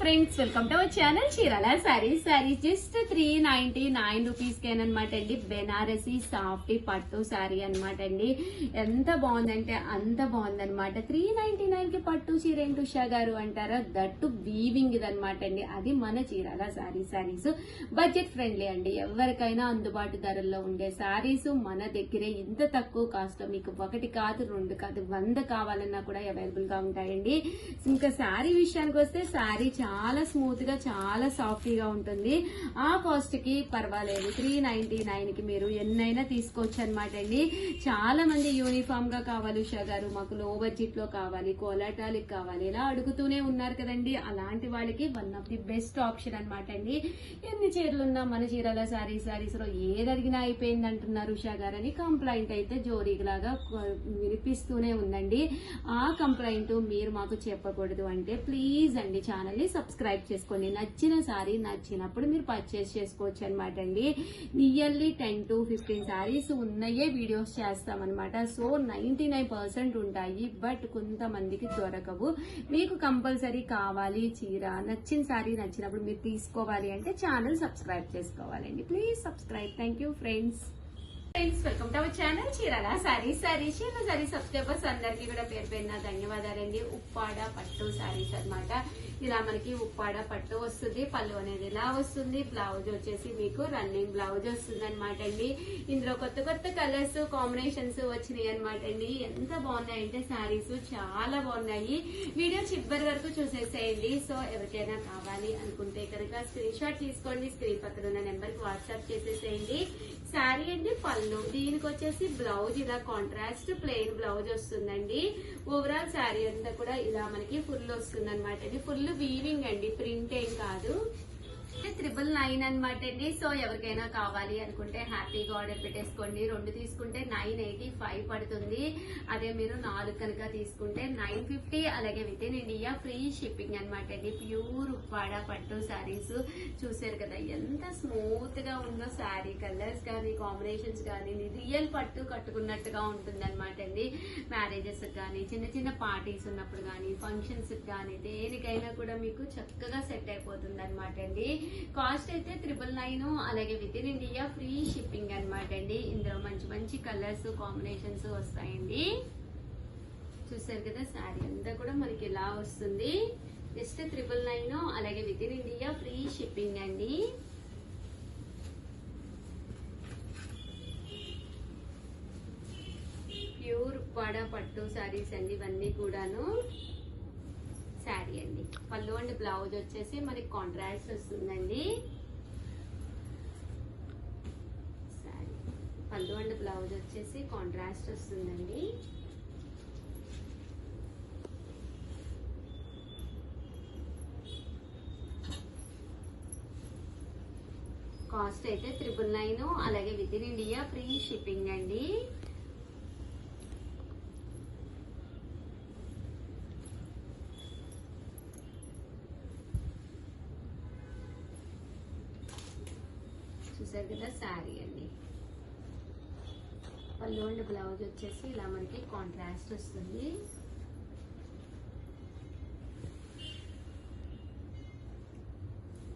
Friends, welcome to our channel Chirala sarees. జస్ట్ 399 rupees కేనమాట అండి. బెనారసీ సాఫ్ట్ పట్టు సారీ అనమాట అండి. ఎంత బాగుందంటే అంత బాగుందనమాట. 399 కి పట్టు చీర ఏంటి ఉషా గారు అంటారా? దట్టు వీవింగ్ ఇదనమాట అండి. అది మన చీరాల సారీస్ బడ్జెట్ ఫ్రెండ్లీ అండి. ఎవరికైనా అందుబాటు ధరల్లో ఉండే సారీస్ మన దగ్గరే ఇంత తక్కువ కాస్ట్ లో మీకు ఒకటి కాదు, రెండు కాదు, 100 కావాలన్నా కూడా అవైలబుల్ గా ఉంటాయండి. ఇంకా శారీ విషయానికి వస్తే శారీ చాలా స్మూత్ గా చాలా సాఫ్ట్ గా ఉంటుంది. ఆ కాస్ట్ కి పర్వాలేదు. 399 కి మీరు ఎన్నైనా తీసుకోవచ్చు అనమాట అండి. చాలా మంది యూనిఫామ్ గా కావాలి ఉషా గారు, మాకు లో బడ్జెట్ లో కావాలి, కోలాటాలకి కావాలి, ఇలా అడుగుతూనే ఉన్నారు కదండి. అలాంటి వాళ్ళకి one of the best option అనమాట అండి. ఎన్ని చీరలున్నా మన చీరల సారీస్ లో ఏది అడిగినా అయిపోయింది అంటున్నారు ఉషా గారు అని కంప్లైంట్ అయితే జోరీలాగా వినిపిస్తూనే ఉందండి. ఆ కంప్లైంట్ మీరు మాకు చెప్పకూడదు అంటే ప్లీజ్ అండి ఛానల్ ని సబ్స్క్రైబ్ చేసుకోండి. నచ్చిన సారీ నచ్చినప్పుడు మీరు పర్చేస్ చేసుకోవచ్చు అనమాట అండి. నియర్లీ 10 to 15 సారీస్ ఉన్నాయే వీడియోస్ చేస్తామన్నమాట. సో 99% ఉంటాయి, బట్ కొంతమందికి దొరకవు. మీకు కంపల్సరీ కావాలి చీర, నచ్చిన సారీ నచ్చినప్పుడు మీరు తీసుకోవాలి అంటే ఛానల్ సబ్స్క్రైబ్ చేసుకోవాలండి. Please subscribe. Thank you friends. Welcome to our channel Chirala saris. Subscribers అందరికి కూడా పేరు పేరున ధన్యవాదాలండి. ఉప్పాడ పట్టు సారీస్ అన్నమాట. ఇలా మనకి ఉప్పాడ పట్టు వస్తుంది. పళ్ళు అనేది ఇలా వస్తుంది. బ్లౌజ్ వచ్చేసి మీకు రన్నింగ్ బ్లౌజ్ వస్తుంది అనమాట అండి. ఇందులో కొత్త కొత్త కలర్స్ కాంబినేషన్స్ వచ్చినాయి అనమాట అండి. ఎంత బాగున్నాయంటే సారీస్ చాలా బాగున్నాయి. వీడియో చివరి వరకు చూసేసేయండి. సో ఎవరికైనా కావాలి అనుకుంటే కనుక స్క్రీన్ షాట్ తీసుకోండి. స్క్రీన్ పక్కన ఉన్న నెంబర్ కి వాట్సాప్ చేసేసేయండి. శారీ అండి పళ్ళు, దీనికి వచ్చేసి బ్లౌజ్ ఇలా కాంట్రాస్ట్ ప్లెయిన్ బ్లౌజ్ వస్తుందండి. ఓవరాల్ శారీ అంతా కూడా ఇలా మనకి ఫుల్ వస్తుంది అనమాట అండి. ఫుల్ వీవింగ్ అండి, ప్రింట్ ఏం కాదు. 999 అనమాట అండి. సో ఎవరికైనా కావాలి అనుకుంటే హ్యాపీగా ఆర్డర్ పెట్టేసుకోండి. 2 తీసుకుంటే 985 పడుతుంది. అదే మీరు 4 కనుక తీసుకుంటే 950. అలాగే with in India free shipping అనమాట అండి. ప్యూర్ ఉప్పాడ పట్టు శారీస్ చూసారు కదా ఎంత స్మూత్ గా ఉందో. శారీ కలర్స్ కానీ కాంబినేషన్స్ కానీ రియల్ పట్టు కట్టుకున్నట్టుగా ఉంటుంది అనమాట అండి. మ్యారేజెస్ కానీ చిన్న చిన్న పార్టీస్ ఉన్నప్పుడు కానీ ఫంక్షన్స్ కానీ దేనికైనా కూడా మీకు చక్కగా సెట్ అయిపోతుంది అనమాట అండి. కాస్ట్ అయితే 999. అలాగే with in India free shipping అనమాట అండి. ఇందులో మంచి మంచి కలర్స్ కాంబినేషన్స్ వస్తాయండి. చూసారు కదా శారీ అంతా కూడా మనకి ఇలా వస్తుంది. జస్ట్ 999. అలాగే with in India free shipping అండి. ప్యూర్ ఉప్పాడ పట్టు శారీస్ అండి ఇవన్నీ కూడాను. శారీ అండి పళ్ళు అండ్ బ్లౌజ్ వచ్చేసి మనకి కాంట్రాస్ట్ వస్తుందండి. శారీ పళ్ళు అండ్ బ్లౌజ్ వచ్చేసి కాంట్రాస్ట్ వస్తుందండి. కాస్ట్ అయితే 999. అలాగే with in India free shipping అండి. చూసారు కదా శారీ అండి పళ్ళు అండ్ బ్లౌజ్ వచ్చేసి ఇలా మనకి కాంట్రాస్ట్ వస్తుంది.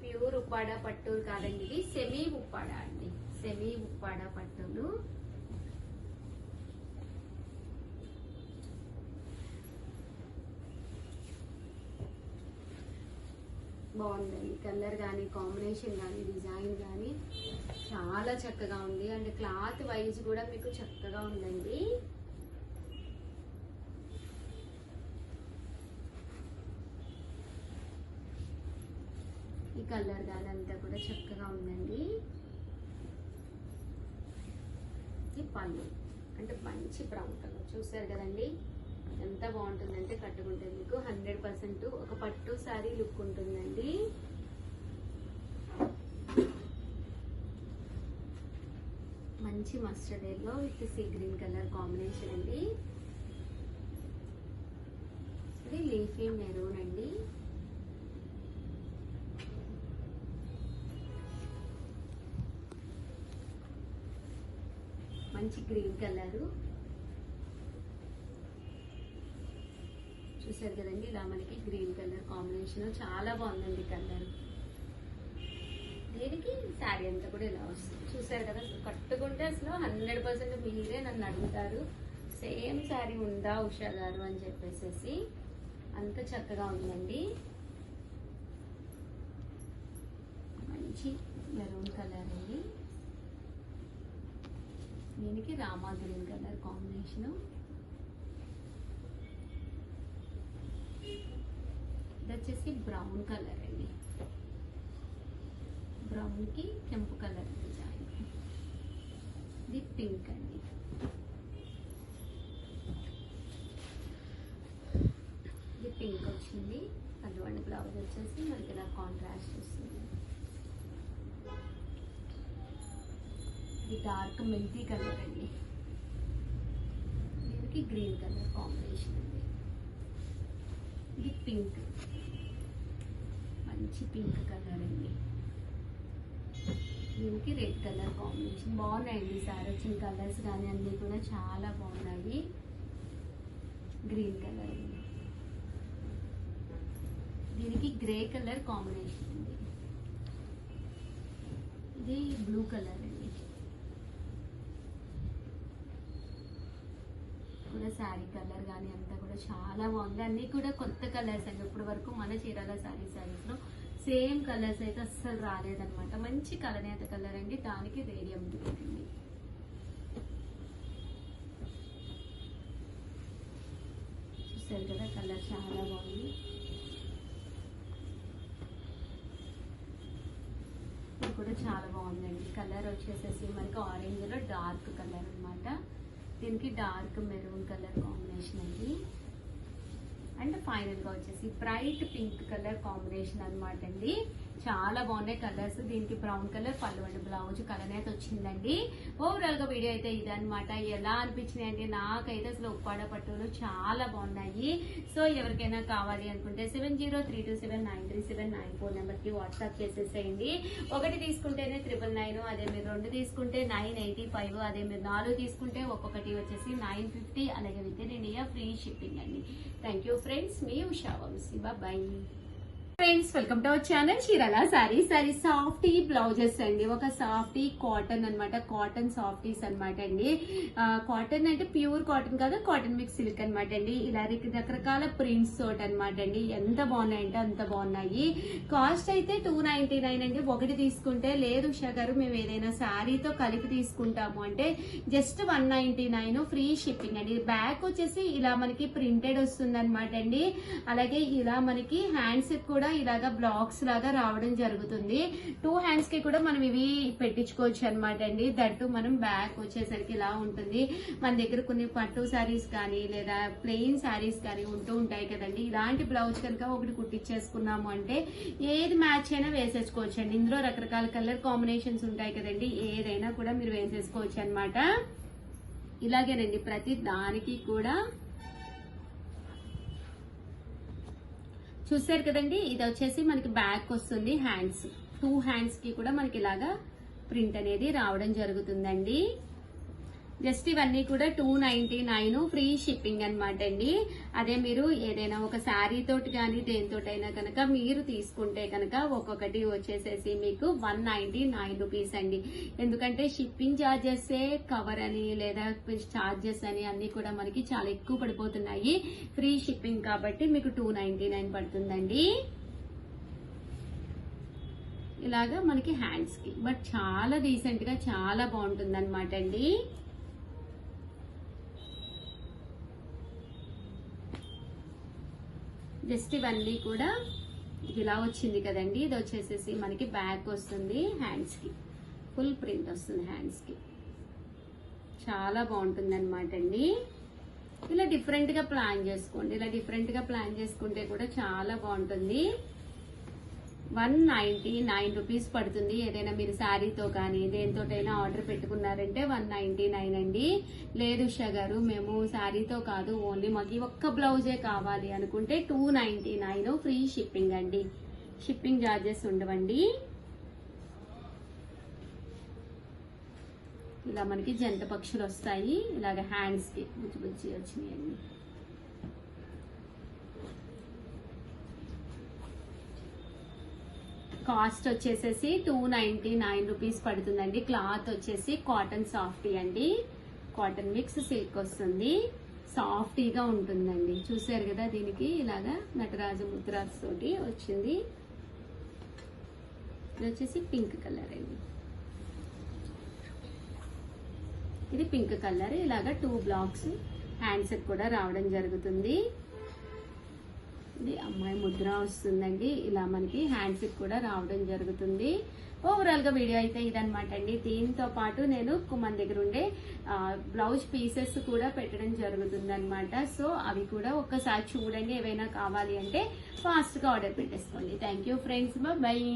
ప్యూర్ ఉప్పాడ పట్టు కాదండి, ఇది సెమీ ఉప్పాడ అండి. సెమీ ఉప్పాడ పట్టులు బాగుందండి. కలర్ కానీ కాంబినేషన్ కానీ డిజైన్ కానీ చాలా చక్కగా ఉంది. అండ్ క్లాత్ వైజ్ కూడా మీకు చక్కగా ఉందండి. ఈ కలర్ కానీ అంతా కూడా చక్కగా ఉందండి. ఈ పళ్ళు అంటే మంచి బ్రౌన్ కలర్ చూసారు కదండి ఎంత బాగుంటుందంటే కట్టుకుంటే మీకు 100% ఒక పట్టు సారీ లుక్ ఉంటుందండి. మంచి mustard yellow with sea green colour combination అండి. ఇది లీఫీ మెరూన్ అండి. మంచి గ్రీన్ కలరు చూసారు కదండి, ఇలా మనకి గ్రీన్ కలర్ కాంబినేషన్ చాలా బాగుందండి కలర్. దీనికి శారీ అంతా కూడా ఇలా వస్తుంది. చూసారు కదా, కట్టుకుంటే అసలు 100% మీరే నన్ను అడుగుతారు సేమ్ శారీ ఉందా ఉషా గారు అని చెప్పేసి. అంత చక్కగా ఉందండి. మంచి మెరూన్ కలర్ అండి. దీనికి రామా గ్రీన్ కలర్ కాంబినేషన్. ఇది వచ్చేసి బ్రౌన్ కలర్ అండి. బ్రౌన్ కి కెంపు కలర్ డిజైన్. ఇది పింక్ అండి. ఇది పింక్ వచ్చింది. అటువంటి బ్లౌజ్ వచ్చేసి మనకి ఇలా కాంట్రాస్ట్ వస్తుంది. ఇది డార్క్ మిల్కీ కలర్ అండి. దీనికి గ్రీన్ కలర్ కాంబినేషన్ అండి. ఇది పింక్, మంచి పింక్ కలర్ అండి. దీనికి రెడ్ కలర్ కాంబినేషన్. బాగున్నాయండి సారీ వచ్చిన కలర్స్ కానీ అన్నీ కూడా చాలా బాగున్నాయి. గ్రీన్ కలర్ అండి. దీనికి గ్రే కలర్ కాంబినేషన్ అండి. ఇది బ్లూ కలర్ అండి. కూడా శారీ కలర్ కానీ అంతా కూడా చాలా బాగుంది. అన్నీ కూడా కొత్త కలర్స్ అండి. ఇప్పటి వరకు మన చీరాల శారీస్ లో సేమ్ కలర్స్ అయితే అస్సలు రాలేదన్నమాట. మంచి కలనేత కలర్ అండి. దానికి రేడియం ఉంటుంది. చూసారు కదా, కలర్ చాలా బాగుంది. ఇది కూడా చాలా బాగుందండి. కలర్ వచ్చేసేసి మనకి ఆరెంజ్ లో డార్క్ కలర్ అన్నమాట. దీనికి డార్క్ మెరూన్ కలర్ కాంబినేషన్ అండి. అండ్ ఫైనల్ గా వచ్చేసి బ్రైట్ పింక్ కలర్ కాంబినేషన్ అన్నమాట అండి. చాలా బాగున్నాయి కలర్స్. దీనికి బ్రౌన్ కలర్ పళ్ళు అండి. బ్లౌజ్ కలర్ అయితే వచ్చిందండి. ఓవరాల్ గా వీడియో అయితే ఇదనమాట. ఎలా అనిపించినాయి అంటే నాకైతే అసలు ఉప్పాడ పట్టులు చాలా బాగున్నాయి. సో ఎవరికైనా కావాలి అనుకుంటే 7032793794 నెంబర్ కి వాట్సాప్ చేసేసేయండి. ఒకటి తీసుకుంటేనే 999, అదే మీరు 2 తీసుకుంటే 985, అదే మీరు 4 తీసుకుంటే ఒక్కొక్కటి వచ్చేసి 950, అలాగే with in India free shipping అండి. థ్యాంక్ యూ ఫ్రెండ్స్, మీ Usha Vamsi. Bye friends, welcome to our channel Chirala sarees. Softy blouses అండి. ఒక సాఫ్టీ కాటన్ అన్నమాట. కాటన్ సాఫ్టీస్ అన్నమాట అండి. కాటన్ అంటే ప్యూర్ కాటన్ కాదు, కాటన్ మిక్స్ సిల్క్ అన్నమాట అండి. ఇలా రకరకాల ప్రింట్స్ తోటి అన్నమాట అండి. ఎంత బాగున్నాయంటే అంత బాగున్నాయి. కాస్ట్ అయితే 299 అండి. ఒకటి తీసుకుంటే, లేదు ఉషా గారు మేము ఏదైనా శారీతో కలిపి తీసుకుంటాము అంటే జస్ట్ 199 ఫ్రీ షిప్పింగ్ అండి. బ్యాక్ వచ్చేసి ఇలా మనకి ప్రింటెడ్ వస్తుంది అనమాట అండి. అలాగే ఇలా మనకి హ్యాండ్స్ కూడా ఇలాగా బ్లాక్స్ లాగా రావడం జరుగుతుంది. 2 హ్యాండ్స్ కి కూడా మనం ఇవి పెట్టించుకోవచ్చు అనమాట అండి. దట్టు మనం బ్యాక్ వచ్చేసరికి ఇలా ఉంటుంది. మన దగ్గర కొన్ని పట్టు శారీస్ కానీ లేదా ప్లెయిన్ శారీస్ కానీ ఉంటూ ఉంటాయి కదండి. ఇలాంటి బ్లౌజ్ కనుక ఒకటి కుట్టించేసుకున్నాము అంటే ఏది మ్యాచ్ అయినా వేసేసుకోవచ్చు అండి. ఇందులో రకరకాల కలర్ కాంబినేషన్స్ ఉంటాయి కదండి. ఏదైనా కూడా మీరు వేసేసుకోవచ్చు అనమాట. ఇలాగేనండి ప్రతి దానికి కూడా చూసారు కదండి. ఇది వచ్చేసి మనకి బ్యాక్ వస్తుంది. హ్యాండ్స్ 2 హ్యాండ్స్ కి కూడా మనకి ఇలాగా ప్రింట్ అనేది రావడం జరుగుతుందండి. జస్ట్ ఇవన్నీ కూడా 299 ఫ్రీ షిప్పింగ్ అనమాట అండి. అదే మీరు ఏదైనా ఒక శారీ తోటి కానీ దేనితోటైనా కనుక మీరు తీసుకుంటే కనుక ఒక్కొక్కటి వచ్చేసేసి మీకు 199 రూపీస్ అండి. ఎందుకంటే షిప్పింగ్ ఛార్జెస్ కవర్ అని లేదా ఛార్జెస్ అని అన్ని కూడా మనకి చాలా ఎక్కువ పడిపోతున్నాయి. ఫ్రీ షిప్పింగ్ కాబట్టి మీకు 299 పడుతుందండి. ఇలాగా మనకి హ్యాండ్స్ కి బట్ చాలా డీసెంట్ గా చాలా బాగుంటుంది అనమాట అండి. జస్ట్ ఇవన్నీ కూడా ఇలా వచ్చింది కదండి. ఇది వచ్చేసేసి మనకి బ్యాక్ వస్తుంది. హ్యాండ్స్ కి ఫుల్ ప్రింట్ వస్తుంది. హ్యాండ్స్ కి చాలా బాగుంటుంది అనమాట అండి. ఇలా డిఫరెంట్ గా ప్లాన్ చేసుకోండి. ఇలా డిఫరెంట్ గా ప్లాన్ చేసుకుంటే కూడా చాలా బాగుంటుంది. 199 రూపీస్ పడుతుంది. ఏదైనా మీరు శారీతో కానీ దేనితోటైనా ఆర్డర్ పెట్టుకున్నారంటే 199 అండి. లేదు ఉషా గారు మేము శారీతో కాదు ఓన్లీ మాకు ఒక్క బ్లౌజే కావాలి అనుకుంటే 299 ఫ్రీ షిప్పింగ్ అండి. షిప్పింగ్ ఛార్జెస్ ఉండవండి. ఇలా మనకి జంట పక్షులు వస్తాయి. ఇలాగ హ్యాండ్స్ కి బుజ్జి బుజ్జి వచ్చినాయండి. కాస్ట్ వచ్చేసేసి 299 రూపీస్ పడుతుందండి. క్లాత్ వచ్చేసి కాటన్ సాఫ్టీ అండి, కాటన్ మిక్స్ సిల్క్ వస్తుంది, సాఫ్టీగా ఉంటుందండి. చూసారు కదా, దీనికి ఇలాగా నటరాజు ముద్రాస్ తోటి వచ్చింది. ఇది వచ్చేసి పింక్ కలర్ అండి, ఇది పింక్ కలర్. ఇలాగా 2 బ్లాక్స్ హ్యాండ్స్ కూడా రావడం జరుగుతుంది. ఇది అమ్మాయి ముద్ర వస్తుందండి, ఇలా మనకి హ్యాండ్స్ కూడా రావడం జరుగుతుంది. ఓవరాల్ గా వీడియో అయితే ఇదనమాట అండి. దీంతో పాటు నేను మన దగ్గర ఉండే బ్లౌజ్ పీసెస్ కూడా పెట్టడం జరుగుతుంది అనమాట. సో అవి కూడా ఒక్కసారి చూడండి, ఏవైనా కావాలి అంటే ఫాస్ట్ గా ఆర్డర్ పెట్టేసుకోండి. Thank you friends, bye.